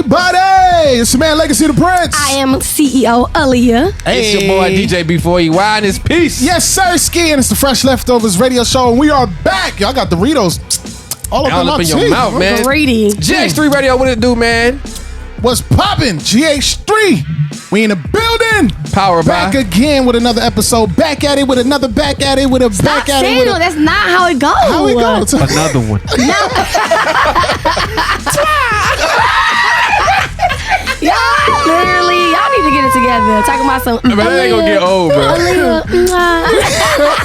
everybody. It's the man Legacy the Prince. I am CEO Aaliyah. Hey. It's your boy DJ Before You Wine His Peace. Yes, sir, Ski, and it's the Fresh Leftovers radio show, and we are back. Y'all got Doritos all up in your mouth, man. Greedy. GH3 Radio, what it do, man? What's poppin'? GH3. We in the building. Power back by. again with another episode. Back at it with another back at it with a Stop back at it with a... That's not how it goes. How it goes? Another one. Y'all need to get it together. Talking about some. Man, that ain't gonna get old, bro. Aaliyah.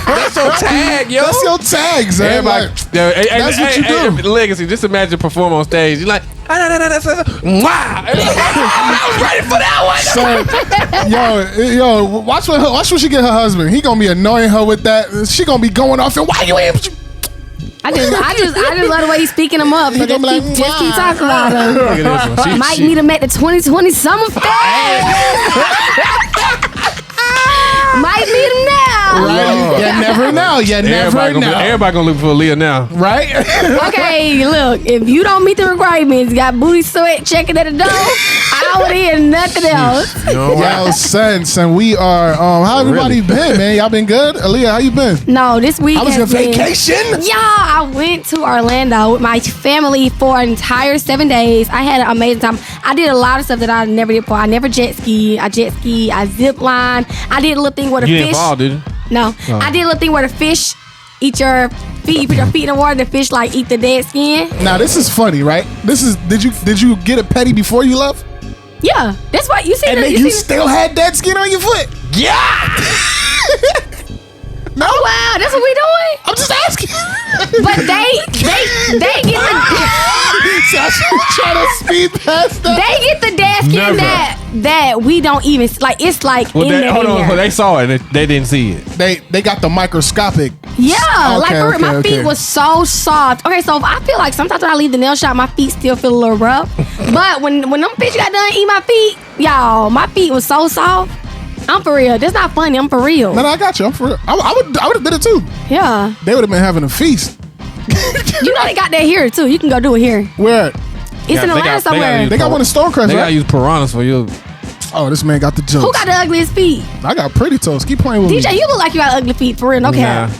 That's your tag, yo. That's your tags, Everybody, that's what you do. Legacy, just imagine perform on stage. You're like, wow. I was ready for that one. So, yo, watch when she get her husband. He gonna be annoying her with that. She gonna be going off and why you ain't. I just love the way he's speaking him up. So just keep talking about him. Look at this one. Might meet him at the 2020 Summer Fest. Might meet him now. Right? You never know. You never know. Everybody gonna look for Aaliyah now. Right? Okay, look, if you don't meet the requirements, got booty sweat checking at the door, I don't hear nothing else. Yo, son, we are, how everybody been, man? Y'all been good? Aaliyah, how you been? No, this week How was your vacation? Yeah, I went to Orlando with my family for an entire 7 days. I had an amazing time. I did a lot of stuff that I never did before. I never jet ski. I zip line. I did a little thing where the You fish. didn't fall, did you? No, I did a little thing where the fish eat your feet. You put your feet in the water, and the fish like eat the dead skin. Now this is funny, right? Did you get a petty before you left? Yeah, that's why you see. And then you still had dead skin on your foot? Yeah. No. Oh wow, that's what we doing. I'm just asking. But they get the. Trying to speed past that. They get the dead skin that we don't even like. It's like Well, in there. hold on. They saw it. They didn't see it. They got the microscopic. Yeah, Okay, my feet was so soft. Okay, so I feel like sometimes when I leave the nail shop, my feet still feel a little rough. But when them bitch got done eating my feet, y'all, my feet was so soft. I'm for real. That's not funny. I'm for real. No, I got you. I'm for real. I would have did it too. Yeah. They would have been having a feast. You know they got that here too. You can go do it here. Where? It's in Atlanta somewhere. They got one in Stonecrest, They right? gotta use piranhas for you. Oh, this man got the jokes. Who got the ugliest feet? I got pretty toes. Keep playing with me. DJ, you look like you got ugly feet for real. No cap.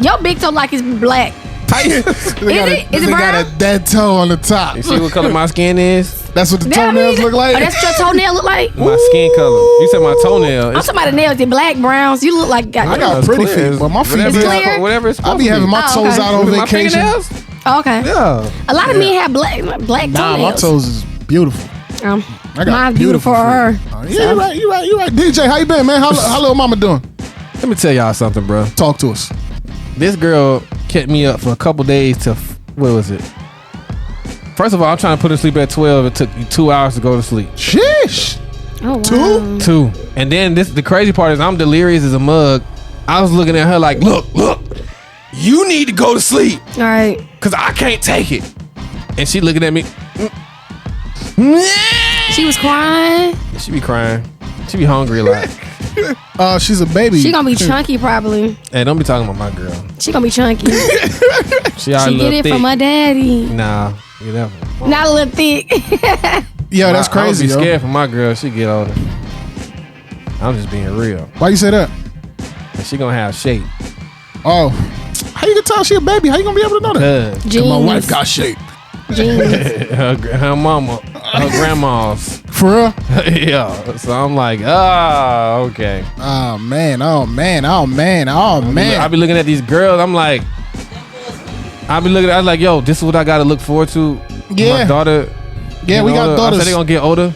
Your big toe like it's black. They got a dead toe on the top. You see what color my skin is? That's what the toenails look like? Oh, that's what your toenail look like? My skin color. You said my toenail. I'm talking about the nails. They're black, browns. You look like... I got pretty feet, but my feet whatever it's I be having my toes out on vacation. Oh, okay. Yeah. A lot of men have black toenails. Nah, my toes is beautiful. I got mine's beautiful for her. Yeah, you're right. DJ, how you been, man? How little mama doing? Let me tell y'all something, bro. Talk to us. This girl kept me up for a couple days to, what was it? First of all, I'm trying to put her to sleep at 12. It took me 2 hours to go to sleep. Sheesh. Oh, wow. Two. And then the crazy part is I'm delirious as a mug. I was looking at her like, look, you need to go to sleep. All right. Because I can't take it. And she looking at me. She was crying. She be crying. She be hungry a lot. She's a baby. She gonna be chunky probably. Hey, don't be talking about my girl. She gonna be chunky. She get it thick. from her daddy. Nah, you never. Not a little thick. Yeah, that's crazy. I would be scared for my girl. She get older. I'm just being real. Why you say that? And she gonna have shape. Oh, how you gonna tell she a baby? How you gonna be able to know that? Jeans. My wife got shape. Jeans. her mama, her grandma's. For real? Yeah. So I'm like, okay. Oh man. I be looking at these girls. I'm like, I was like, yo, this is what I got to look forward to. Yeah. My daughter. Yeah, we got daughters. I said they gonna get older.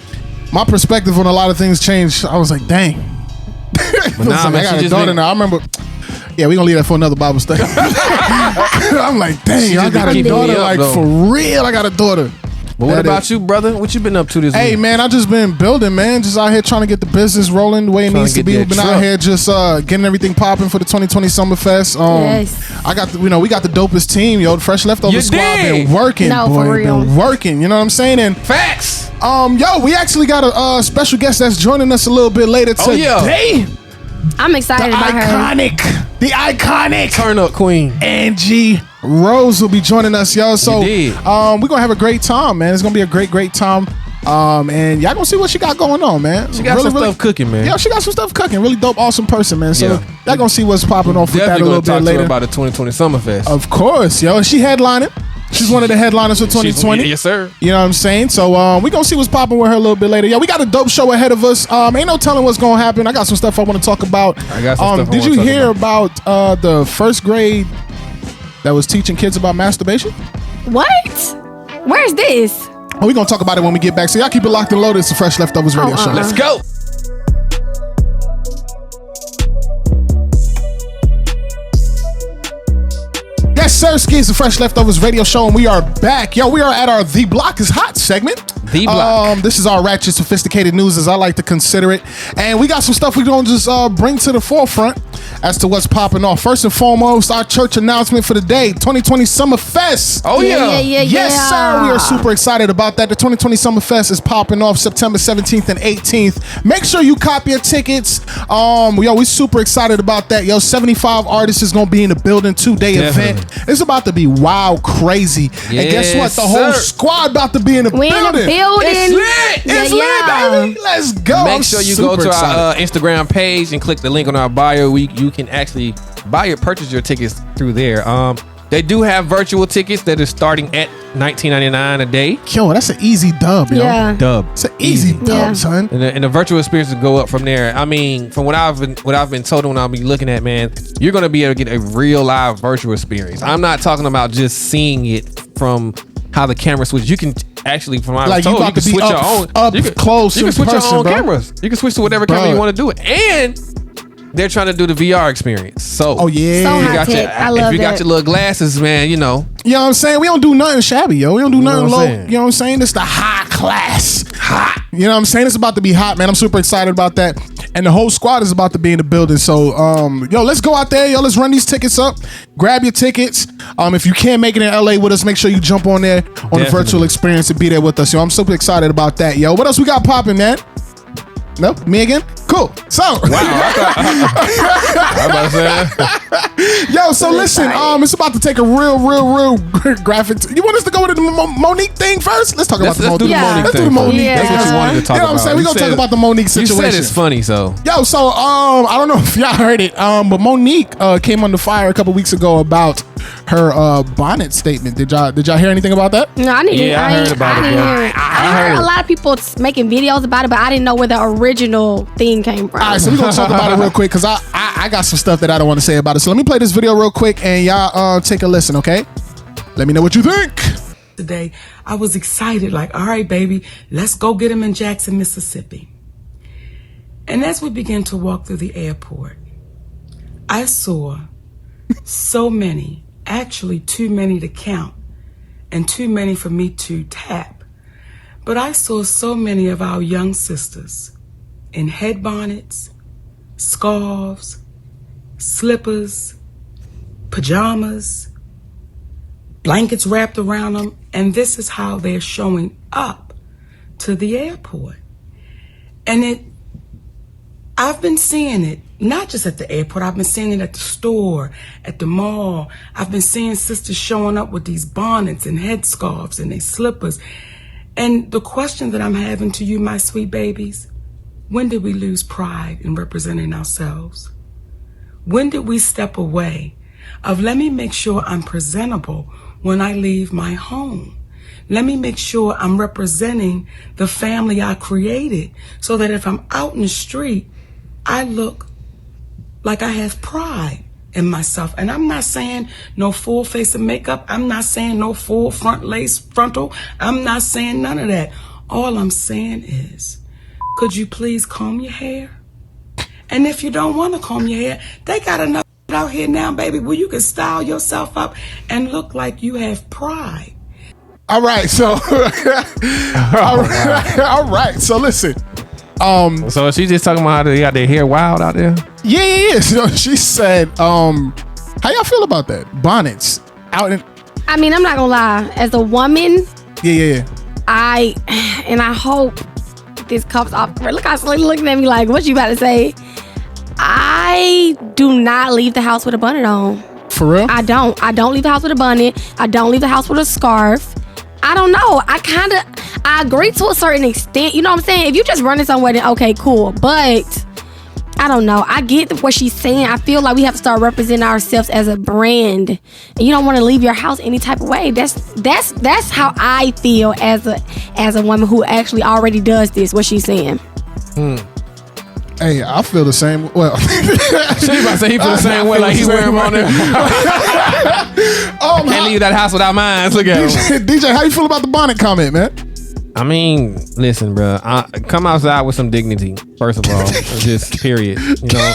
My perspective on a lot of things changed. I was like, dang. But nah, man, I got a daughter now. I remember. Yeah, we gonna leave that for another Bible study. I'm like, dang, I got a daughter. Like for real, I got a daughter. But what about you, brother? What you been up to this week? Hey, man, I just been building, man. Just out here trying to get the business rolling the way it needs to be. We've been out here just getting everything popping for the 2020 Summerfest. Yes. I got, we got the dopest team, yo. The Fresh Leftover Squad been working, no, boy. For real. Been working. You know what I'm saying? And facts. Yo, we actually got a special guest that's joining us a little bit later today. I'm excited about her. The iconic Turn Up Queen Angie Rose will be joining us, yo. So we're gonna have a great time, man. It's gonna be a great time. And y'all gonna see what she got going on, man. She got some stuff cooking, man. Yeah, she got some stuff cooking. Really dope, awesome person, man. So y'all gonna see what's popping off with that a Definitely little gonna bit talk to her later. about the 2020 Summerfest. Of course, yo. She headlining. She's one of the headliners for 2020. Yes, sir. You know what I'm saying? So we gonna see what's popping with her a little bit later. Yeah, we got a dope show ahead of us. Ain't no telling what's gonna happen. I got some stuff I want to talk about. I got some stuff I Did wanna you talk hear about the first grade that was teaching kids about masturbation? What? Where's this? Oh, we gonna talk about it when we get back. So y'all keep it locked and loaded. It's the Fresh Leftovers Radio Show. Let's go. Yes, sir. Ski is the Fresh Leftovers Radio Show, and we are back. Yo, we are at our The Block is Hot segment. The Block. This is our ratchet, sophisticated news, as I like to consider it. And we got some stuff we're going to just bring to the forefront as to what's popping off. First and foremost, our church announcement for the day, 2020 Summer Fest. Oh, yeah. Yes, sir. We are super excited about that. The 2020 Summer Fest is popping off September 17th and 18th. Make sure you copy your tickets. We super excited about that. Yo, 75 artists is going to be in the building, 2-day event. It's about to be wild, crazy. And guess what? The whole squad about to be in the building. It's lit. It's lit, baby. Let's go. Make sure you go to our Instagram page and click the link on our bio. You can actually purchase your tickets through there. They do have virtual tickets that are starting at $19.99 a day. Yo, that's an easy dub, yo. Yeah. Dub. It's an easy dub, son. And the virtual experiences go up from there. I mean, from what I've been told and what I'll be looking at, man, you're gonna be able to get a real live virtual experience. I'm not talking about just seeing it from how the camera switches. You can actually, from what I was told, you can switch your own up close. You can switch person, your own bro. cameras. You can switch to whatever camera you want to do it. And they're trying to do the VR experience. So, So high tech. I love if you got your little glasses, man, You know what I'm saying? We don't do nothing shabby, yo. We don't do nothing low. saying? You know what I'm saying? It's the high class. Hot. You know what I'm saying? It's about to be hot, man. I'm super excited about that. And the whole squad is about to be in the building. So, yo, let's go out there. Yo, let's run these tickets up. Grab your tickets. If you can't make it in LA with us, make sure you jump on there on the virtual experience and be there with us. Yo, I'm super excited about that. Yo, what else we got popping, man? No? Me again? Cool. So. Wow. I'm about to say. Yo, so listen, it's about to take a real graphic. You want us to go with the Monique thing first? Let's talk about the Monique. Let's do the Monique thing. That's what you wanted to talk about. You know what I'm saying? We're going to talk about the Monique situation. You said it's funny, so. Yo, so I don't know if y'all heard it, but Monique came under fire a couple weeks ago about her bonnet statement. Did y'all hear anything about that? No, I didn't. Yeah, I heard about it, bro. I heard a lot of people making videos about it, but I didn't know where the original thing came from. All right, so we're going to talk about it real quick because I got some stuff that I don't want to say about it. So let me play this video real quick and y'all take a listen, okay? Let me know what you think. Today, I was excited, like, all right, baby, let's go get him in Jackson, Mississippi. And as we began to walk through the airport, I saw so many, actually too many to count and too many for me to tap. But I saw so many of our young sisters in head bonnets, scarves, slippers, pajamas, blankets wrapped around them, and this is how they're showing up to the airport. And I've been seeing it, not just at the airport, I've been seeing it at the store, at the mall. I've been seeing sisters showing up with these bonnets and headscarves and their slippers. And the question that I'm having to you, my sweet babies, when did we lose pride in representing ourselves? When did we step away of let me make sure I'm presentable when I leave my home? Let me make sure I'm representing the family I created so that if I'm out in the street, I look like I have pride in myself. And I'm not saying no full face of makeup. I'm not saying no full front lace frontal. I'm not saying none of that. All I'm saying is, could you please comb your hair? And if you don't want to comb your hair, they got enough out here now, baby, where you can style yourself up and look like you have pride. All right, so all right, so listen. So she's just talking about how they got their hair wild out there? Yeah. So she said, how y'all feel about that? Bonnets out in. I mean, I'm not gonna lie. As a woman, Yeah. I hope this comes off. Look, I was looking at me like, what you about to say? I do not leave the house with a bonnet on. For real? I don't leave the house with a bonnet. I don't leave the house with a scarf. I don't know. I agree to a certain extent. You know what I'm saying? If you just running somewhere, then okay, cool. But I don't know. I get what she's saying. I feel like we have to start representing ourselves as a brand. And you don't want to leave your house any type of way. That's how I feel as a woman who actually already does this. What she's saying. Hey, I feel the same. Well, She about to say he feel the same way, like he wear them on there. Can't leave that house without mine. Look at him. DJ, how you feel about the bonnet comment, man? I mean, listen, bro. Come outside with some dignity. First of all, just period. You know,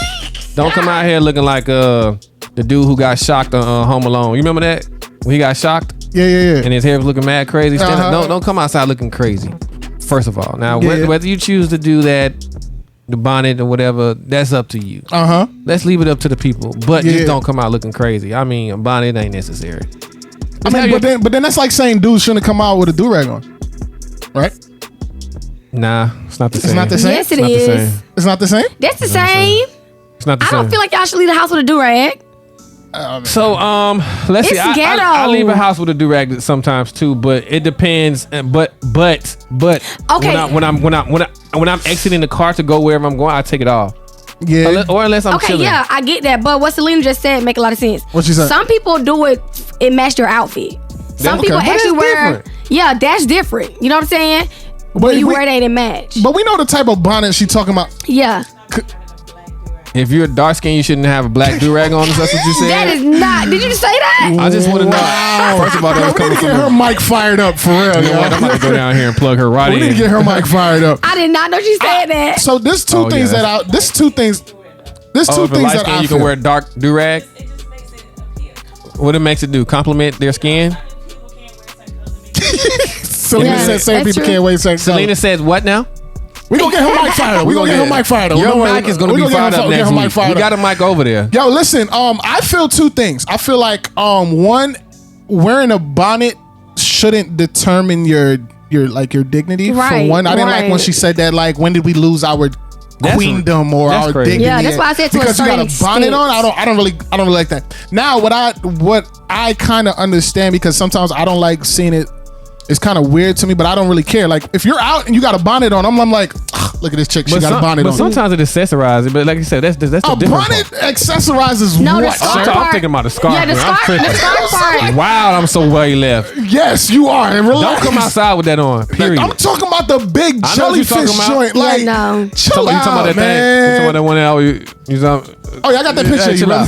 don't come out here looking like the dude who got shocked on Home Alone. You remember that when he got shocked? Yeah. And his hair was looking mad crazy. Don't come outside looking crazy. First of all, now whether you choose to do that, the bonnet or whatever, that's up to you. Let's leave it up to the people, but just don't come out looking crazy. I mean, a bonnet ain't necessary. I mean, but then that's like saying dudes shouldn't come out with a do-rag on, right? Nah, it's not the same. It's not the same. Yes, it is. It's not the same. That's the same. It's not the I same. don't feel like y'all should leave the house with a do-rag. So let's see. It's ghetto. I leave a house with a do-rag sometimes too, but it depends. But Okay. when I'm exiting the car to go wherever I'm going, I take it off. Yeah. Unless I'm Okay, chilling. yeah, I get that. But what Selena just said make a lot of sense. What she said? Some people do it match their outfit. Some people okay. But actually that's wear. different. Yeah, that's different. You know what I'm saying? When you wear it ain't a match. But we know the type of bonnet she talking about. Yeah. If you're dark skinned, you shouldn't have a black do-rag on. Is that what you said? That is not. Did you just say that? I just want to know. First of all, that Yo, was we coming need to get from her mic fired up for real. You know what? I'm about to go down here and plug her right We need in. to get her mic fired up. I did not know she said that. So there's two Oh, things yeah, that I. There's two things. There's two If a things light that skin, I you feel. can wear a dark do-rag. What it makes it do? Compliment their skin? Selena Yeah, said same that's people true. can't wait sex. Selena said what now? We gonna get her mic fired up. We gonna get her mic fired up. Your Don't worry. mic is going to We be gonna fired get up her- get next her mic week. fired We got up. a mic over there. Yo, listen. I feel two things. I feel like one, wearing a bonnet shouldn't determine your dignity. For Right, one, I didn't like when right. she said that. Like, when did we lose our queendom or that's our crazy. dignity? Yeah, that's why I said to a because you got a certain bonnet extent. on. I don't really like that. Now, what I kind of understand, because sometimes I don't like seeing it. It's kind of weird to me, but I don't really care. Like, if you're out and you got a bonnet on, I'm like, look at this chick. She got a bonnet but on. sometimes it accessorizes it. But like you said, that's the A different bonnet part. accessorizes No, the what? scarf sir? I'm part. thinking about the scarf. Yeah, the man. I'm scarf. tripping. The scarf part. Wow, I'm so way left. Yes, you are. And Don't relax. come outside with that on. Period. I'm talking about the big I know what you're jellyfish talking about. joint. Like, Yeah, no. chill you out, talking about that man. thing? You talking about that one that you talking? Oh, yeah, I got that picture. Yeah, You chill out.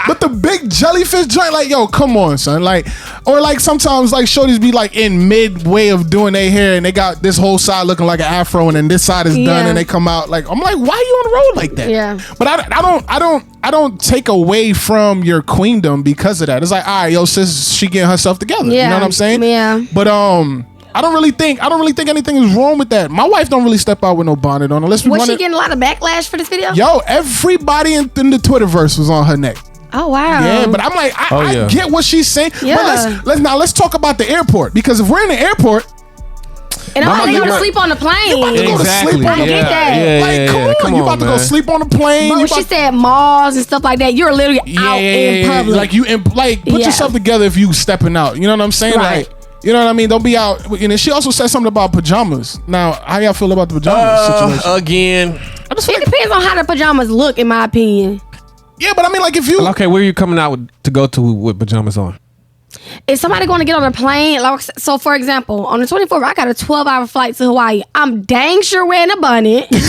But the big jellyfish joint, like, yo, come on, son. Like, or like sometimes like shorties be like in midway of doing their hair and they got this whole side looking like an afro and then this side is done Yeah. and they come out like, I'm like, why are you on the road like that? Yeah. But I don't take away from your queendom because of that. It's like, all right, yo, sis, she getting herself together. You Yeah. know what I'm saying? Yeah. But I don't really think anything is wrong with that. My wife don't really step out with no bonnet on unless we Was run she it. getting a lot of backlash for this video? Yo, everybody in the Twitterverse was on her neck. Oh wow. Yeah, but I'm like, I yeah. get what she's saying. Yeah. But let's talk about the airport, because if we're in the airport, and I'm Mama, like, you go to right. sleep on the plane. about to go to sleep on I get that. Yeah, like, yeah, come yeah. on, Come you on, about to go man. sleep on the plane. But You when she about- said malls and stuff like that, you're literally out in public. Like you, like put Yeah. yourself together if you stepping out. You know what I'm saying? Right. Like, you know what I mean? Don't be out. And then she also said something about pajamas. Now, how y'all feel about the pajamas situation? Again. I just feel It like, depends on how the pajamas look, in my opinion. yeah, but I mean, like if you, Okay, where are you coming out to go to with pajamas on? If somebody going to get on a plane, like, so for example, on the 24th, I got a 12-hour flight to Hawaii. I'm dang sure wearing a bonnet. And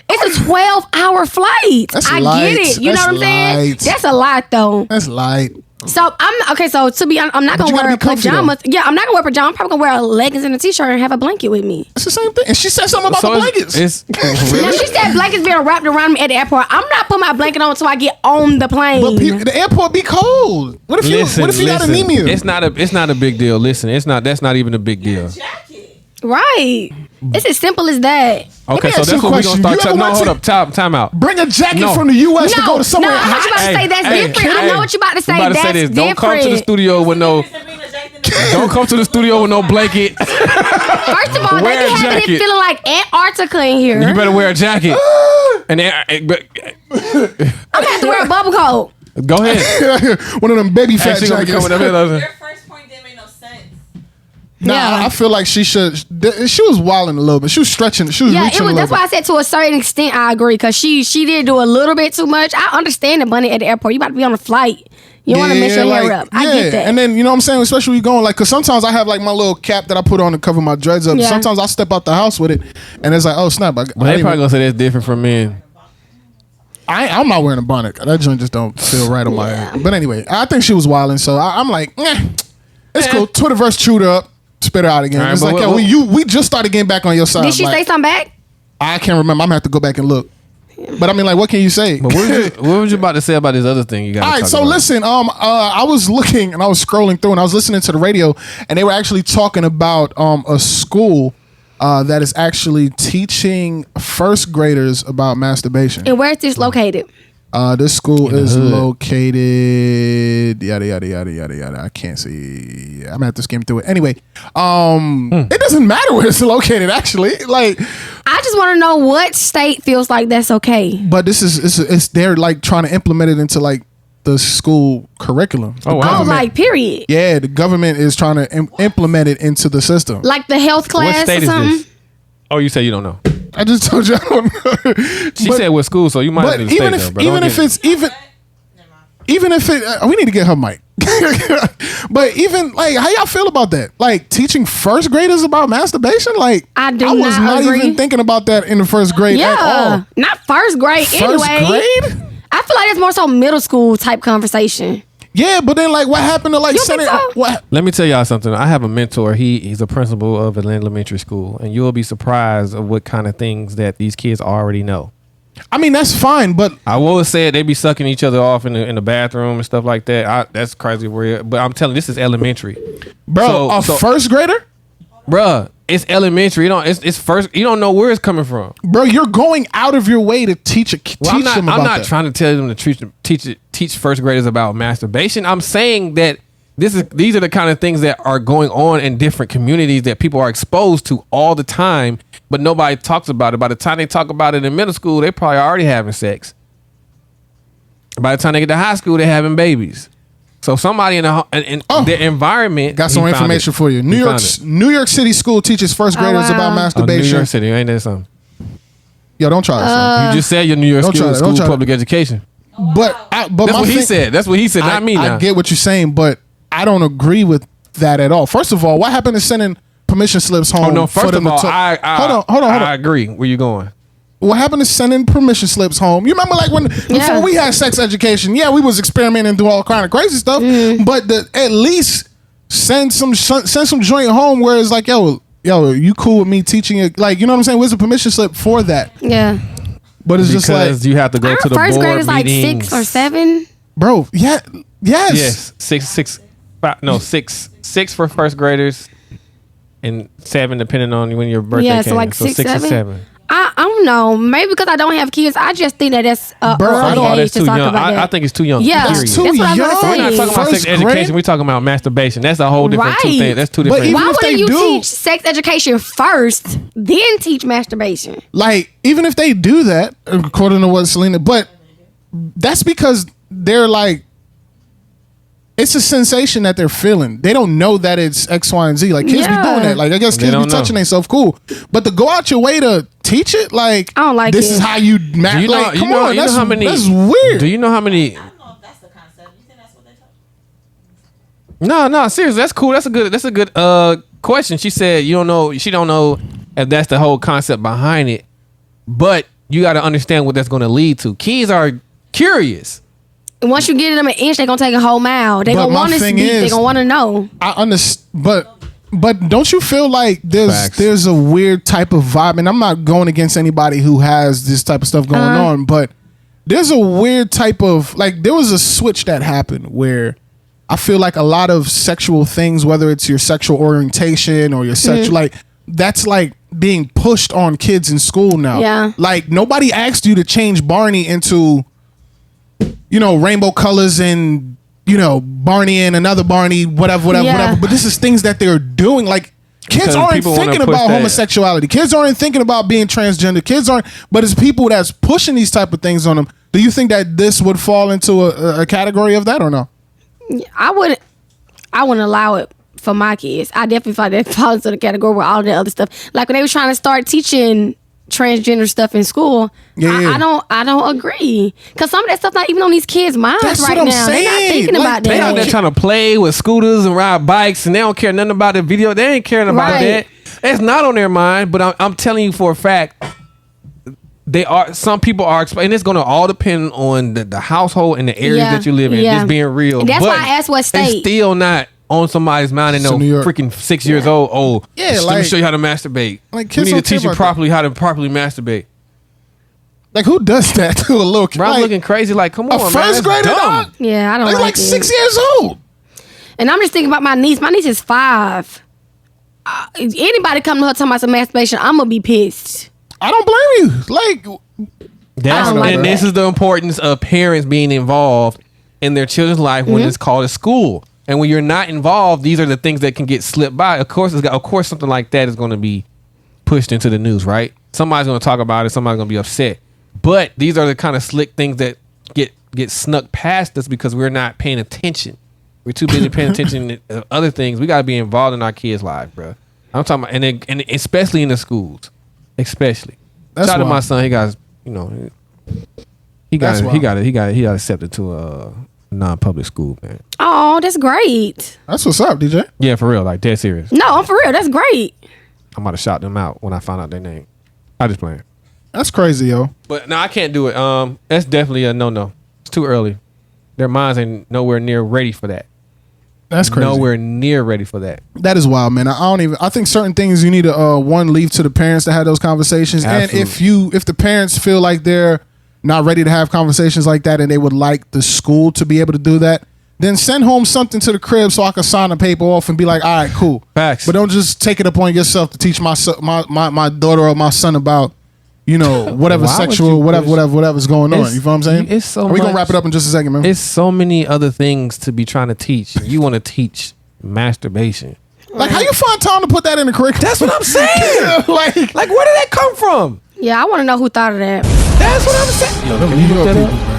it's a 12-hour flight. That's I light. get it. You know That's what I'm saying? light. That's a lot, though. that's light. So So to be honest, I'm not But gonna you gotta wear be comfy, pajamas. Yeah, I'm not gonna wear pajamas. I'm probably gonna wear leggings and a t-shirt and have a blanket with me. It's the same thing. And she said something about the blankets. It's Now she said blankets being wrapped around me at the airport. I'm not putting my blanket on until I get on the plane. But the airport be cold. What if you got anemia? It's not a big deal. Listen, that's not even a big deal. Right. It's as simple as that. Okay, me so ask you that's a what we're gonna question. start. You ever No, went hold to- up. Time out. Bring a jacket No. from the U.S. to go to somewhere I know what you hot. about to say. That's different. I know what you about to say. I'm about to That's say this. different. Don't come to the studio with no. Don't come to the studio with no blanket. First of all, Wear they a be having it jacket. feeling like Antarctica in here. You better wear a jacket. And then, I'm gonna have to wear a bubble coat. Go ahead. One of them baby fat She gonna be jackets. coming up here. Your first point didn't make no sense. Nah, Yeah. I feel like she was wilding a little bit. She was stretching. She was Yeah, reaching it was. a That's little why I said to a certain extent I agree because she did do a little bit too much. I understand the bunny at the airport. You about to be on a flight. You want to mess your hair up. I get that. And then, you know what I'm saying? Especially when you going, like, because sometimes I have, like, my little cap that I put on to cover my dreads up. Yeah. Sometimes I'll step out the house with it, and it's like, oh, snap. But they probably gonna say that's different from men. I'm not wearing a bonnet. That joint just don't feel right on my head. But anyway, I think she was wilding, so I'm like, it's cool. Twitterverse chewed her up, spit her out again. All right, it's but like, we just started getting back on your side. Did she Like, say something back? I can't remember. I'm gonna have to go back and look. But I mean, like, what can you say? But what was you about to say about this other thing you got? All right, so listen. I was looking and I was scrolling through and I was listening to the radio, and they were actually talking about a school that is actually teaching first graders about masturbation. And where is this located? This school is hood. located yada yada yada yada yada. I can't see. I'm gonna have to skim through it. Anyway, it doesn't matter where it's located. Actually, like, I just want to know what state feels like that's okay. but this is it's they're like trying to implement it into like the school curriculum. Oh, wow. Oh, Government- like period. Yeah, the government is trying to implement it into the system. Like the health what class state or is something. this? Oh, you say you don't know. I just told you I don't know. She said what school, so you might But have to even state if though, bro. even Don't if get- it's even if it we need to get her mic. But even like, how y'all feel about that? Like teaching first graders about masturbation? Like I do was not not agree. even thinking about that in the first grade at all. Yeah, not first grade. First anyway, grade? I feel like it's more so middle school type conversation. Yeah, but then like what happened to like You think sending so? what? Let me tell y'all something. I have a mentor. He's a principal of an elementary school, and you'll be surprised of what kind of things that these kids already know. I mean, that's fine, but I will say they be sucking each other off in the bathroom and stuff like that. That's crazy weird. But I'm telling you, this is elementary, bro, a first grader? bruh. It's elementary. You know, it's first. You don't know where it's coming from. Bro, you're going out of your way to teach Well, I'm them about not that. trying to tell them to teach first graders about masturbation. I'm saying that these are the kind of things that are going on in different communities that people are exposed to all the time, but nobody talks about it. By the time they talk about it in middle school, they probably already having sex. By the time they get to high school, they're having babies. So somebody in their environment Got some he found information it. for you. He New found York City school teaches first graders wow. about it. Oh, New masturbation. York City, ain't that something? Yo, don't try this. You just said your New York Don't try that. Don't school try that. public education. But That's my what he thing- said. That's what he said, not me now. I get what you're saying, but I don't agree with that at all. First of all, what happened to sending permission slips home? Oh no! for First them of to all, talk- I hold on. I agree. Where you going? What happened to sending permission slips home? You remember, like when before we had sex education? Yeah, we was experimenting and doing all kind of crazy stuff, but at least send some joint home where it's like, yo, you cool with me teaching it? Like, you know what I'm saying? Where's the permission slip for that? Yeah, But it's just like, Because you have to go our to the first board grade is like meetings. 6 or 7. bro, yes. Yes, six for first graders, and 7 depending on when your birthday Yeah, came. so like so 6, 6 or 7. 7. I don't know. Maybe because I don't have kids. I just think that that's Bro, First of all, early that's age to too talk young. about that. I think it's too young. Yeah, period. That's too that's what I'm young. gonna say. We're not talking about First sex education. grade? We're talking about masturbation. That's a whole different two Right. things. That's two But different. even Why if they wouldn't you do- teach sex education first, then teach masturbation? Like, even if they do that, according to what Selena, but that's because they're like, it's a sensation that they're feeling. They don't know that it's X, Y, and Z. Like, kids be Yeah. doing that. Like, I guess They kids be don't know. touching themselves, cool. But to go out your way to teach it, like, I don't like this it. is how you, Do you know? like, you come know, on, you know that's, how many? that's weird. Do you know how many? I don't know if that's the concept. You think that's what they're talking No, seriously, that's cool. That's a good question. She said you don't know. She don't know if that's the whole concept behind it, but you got to understand what that's going to lead to. Kids are curious. And once you get them an inch, they're gonna take a whole mile. They But gonna my want to thing speak. They is- gonna want to know. I understand, but don't you feel like Facts. there's a weird type of vibe, and I'm not going against anybody who has this type of stuff going on, but there's a weird type of, like, there was a switch that happened where I feel like a lot of sexual things, whether it's your sexual orientation or your sexual, like, that's like being pushed on kids in school now. Yeah. Like, nobody asked you to change Barney into, you know, rainbow colors and, you know, Barney and another Barney, whatever. Yeah. But this is things that they're doing. Like, kids Because aren't people wanna thinking push about that. homosexuality. Kids aren't thinking about being transgender. Kids aren't, but it's people that's pushing these type of things on them. Do you think that this would fall into a category of that or no? I wouldn't allow it for my kids. I definitely thought that falls into the category with all the other stuff. Like when they were trying to start teaching transgender stuff in school, Yeah. I don't agree. Because some of that stuff not even on these kids' minds That's right what I'm now. They're not saying. thinking Like, about They out there that. trying to play with scooters and ride bikes, and they don't care nothing about the video. They ain't caring about Right. that. It's not on their mind. But I'm telling you for a fact, they are. Some people are, and it's going to all depend on the household and the areas Yeah. that you live in. Yeah. Just being real. And that's But why I asked what It's state. still not on somebody's mind and So no New York. freaking 6 years old. Oh, Yeah, let me like- show you how to masturbate. Like, we kids need to don't care teach you about properly how to properly masturbate. Like who does that to a little kid? Bro, I'm Like, looking crazy. Like, come on, a man. first That's grader, dumb. dog? Yeah, I don't They're like like it. 6 years old. And I'm just thinking about my niece. My niece is 5. Anybody come to her talking about some masturbation, I'm gonna be pissed. I don't blame you. Like, That's, I don't like and that. this is the importance of parents being involved in their children's life when it's called a school. And when you're not involved, these are the things that can get slipped by. Of course, something like that is going to be pushed into the news, right? Somebody's going to talk about it. Somebody's going to be upset. But these are the kind of slick things that get snuck past us because we're not paying attention. We're too busy paying attention to other things. We got to be involved in our kids' lives, bro. I'm talking about, and especially in the schools, especially. That's Shout out to my wild. son. He got, he That's got wild. accepted to a non-public school, man. Oh, that's great. that's what's up, DJ. Yeah, for real, like dead serious. No, I'm for real. That's great. I'm about to shout them out when I find out their name. I just playing, That's crazy, yo. but no, I can't do it. That's definitely a no. It's too early. Their minds ain't nowhere near ready for that. That's crazy. Nowhere near ready for that. That is wild, man. I think certain things you need to leave to the parents to have those conversations. Absolutely. And if the parents feel like they're not ready to have conversations like that and they would like the school to be able to do that, then send home something to the crib so I can sign a paper off and be like, all right, cool. Facts. But don't just take it upon yourself to teach my daughter or my son about, whatever Why would sexual, you whatever's going on. It's- You feel what I'm saying? it's so We're going to much- wrap it up in just a second, man. It's so many other things to be trying to teach. You want to teach masturbation. Like, how you find time to put that in the curriculum? That's what I'm saying. like, Like, where did that come from? Yeah, I want to know who thought of that. That's what I'm saying. Yo, Them can you New look York that up? people,